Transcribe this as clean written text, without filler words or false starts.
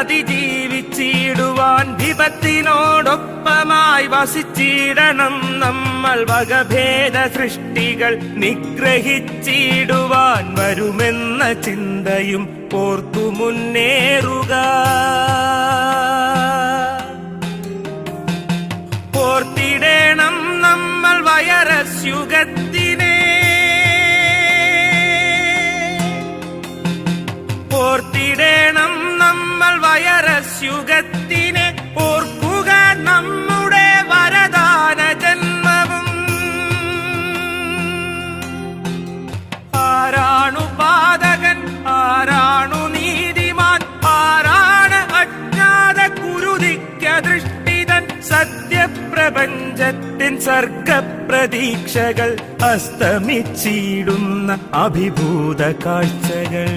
അതിജീവിച്ചിടുവാൻ വിപത്തിനോടൊപ്പമായി വസിച്ചിടണം നമ്മൾ. വകഭേദ സൃഷ്ടികൾ നിഗ്രഹിച്ചിടുവാൻ വരുമെന്ന ചിന്തയും ഓർത്തു മുന്നേറുക. ഓർത്തിടേണം നമ്മൾ വൈറസ് യുഗത്തിനെ. ഓർത്തിടേണം നമ്മൾ വൈറസ് യുഗത്തിനെ. ഓർക്കുക നമ്മുടെ വരദാന ജന്മവും. ആരാണു പാതകൻ, ആരാണു നീതിമാൻ, ആരാണ് അജ്ഞാത കുരുതിക്ക ദൃഷ്ടിതൻ. സത്യപ്രപഞ്ചത്തിൻ സർഗപ്രതീക്ഷകൾ അസ്തമിച്ചിടുന്ന അഭിഭൂത കാഴ്ചകൾ.